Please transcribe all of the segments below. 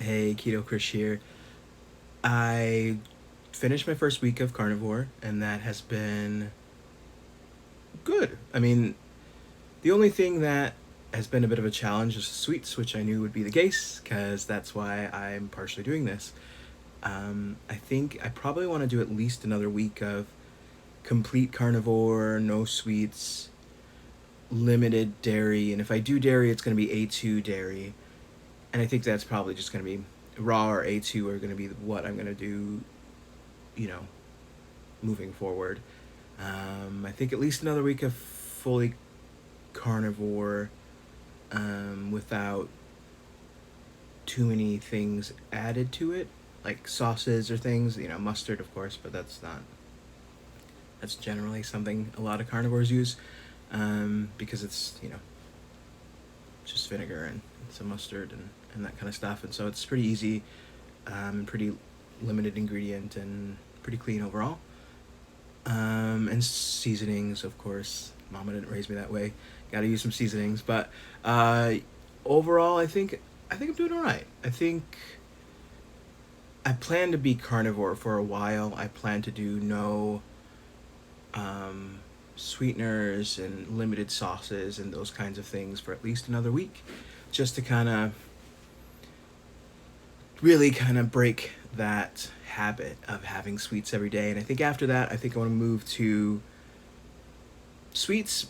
Hey, Keto Chris here. I finished my first week of Carnivore, and that has been good. I mean, the only thing that has been a bit of a challenge is the sweets, which I knew would be the case, because that's why I'm partially doing this. I think I probably want to do at least another week of complete carnivore, no sweets, limited dairy, and if I do dairy, it's going to be A2 dairy, and I think that's probably just going to be raw or A2 are going to be what I'm going to do, you know, moving forward. I think at least another week of fully carnivore without too many things added to it, like sauces or things. Mustard, of course, but that's not. That's generally something a lot of carnivores use because it's just vinegar and some mustard and that kind of stuff, and so it's pretty easy and pretty limited ingredient and pretty clean overall. And seasonings, of course. Mama didn't raise me that way. Got to use some seasonings, but overall, I think I'm doing all right. I think I plan to be carnivore for a while. I plan to do no sweeteners and limited sauces and those kinds of things for at least another week, just to really kind of break that habit of having sweets every day. And I think after that, I think I want to move to sweets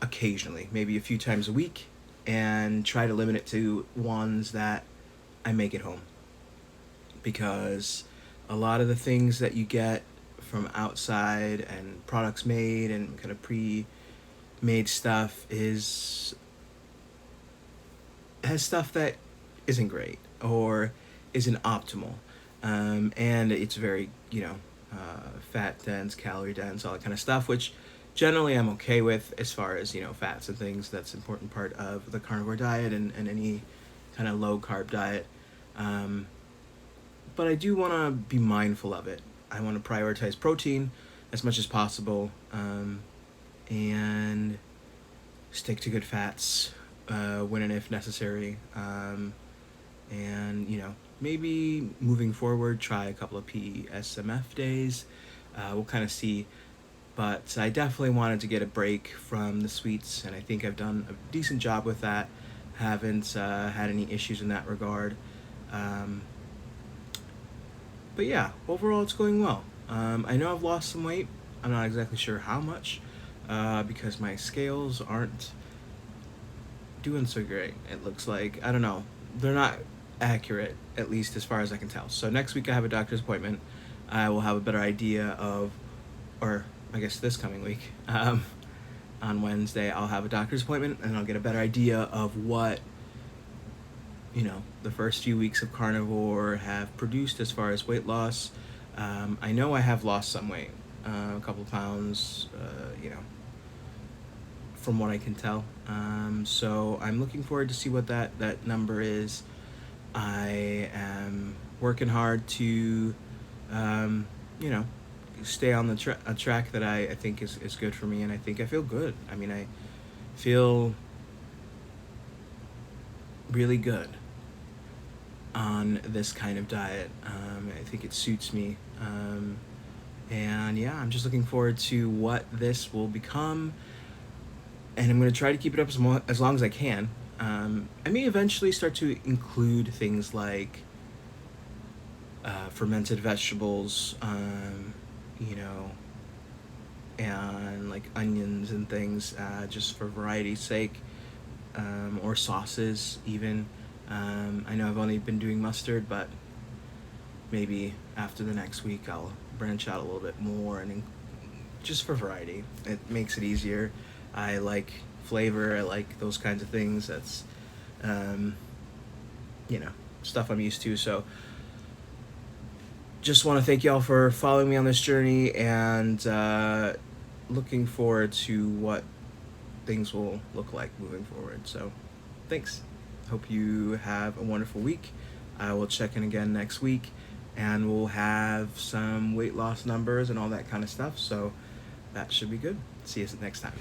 occasionally, maybe a few times a week, and try to limit it to ones that I make at home. Because a lot of the things that you get from outside and products made and kind of pre-made stuff is has stuff that isn't great or isn't optimal, and it's very fat dense, calorie dense, all that kind of stuff, which generally I'm okay with as far as fats and things. That's an important part of the carnivore diet and any kind of low carb diet. Um, but I do want to be mindful of it. I want to prioritize protein as much as possible, and stick to good fats when and if necessary. And maybe moving forward, try a couple of PSMF days. We'll kind of see. But I definitely wanted to get a break from the sweets, and I think I've done a decent job with that. Haven't had any issues in that regard. Um, but yeah, overall it's going well. I know I've lost some weight. I'm not exactly sure how much, because my scales aren't doing so great. It looks like, I don't know, they're not accurate, at least as far as I can tell. So next week I have a doctor's appointment. I will have a better idea of, or I guess this coming week, on Wednesday I'll have a doctor's appointment and I'll get a better idea of what the first few weeks of carnivore have produced as far as weight loss. I know I have lost some weight, a couple pounds, from what I can tell. So I'm looking forward to see what that number is. I am working hard to, you know, stay on the a track that I think is good for me, and I think I feel good. I mean, I feel really good on this kind of diet. I think it suits me. And yeah, I'm just looking forward to what this will become, and I'm going to try to keep it up as long as I can. I may eventually start to include things like fermented vegetables, you know, and like onions and things, just for variety's sake, or sauces even. I know I've only been doing mustard, but maybe after the next week I'll branch out a little bit more and just for variety. It makes it easier. I like flavor. I like those kinds of things. That's, um, you know, stuff I'm used to. So just want to thank y'all for following me on this journey, and looking forward to what things will look like moving forward. So thanks. Hope you have a wonderful week. I will check in again next week, and we'll have some weight loss numbers and all that kind of stuff. So that should be good. See you next time.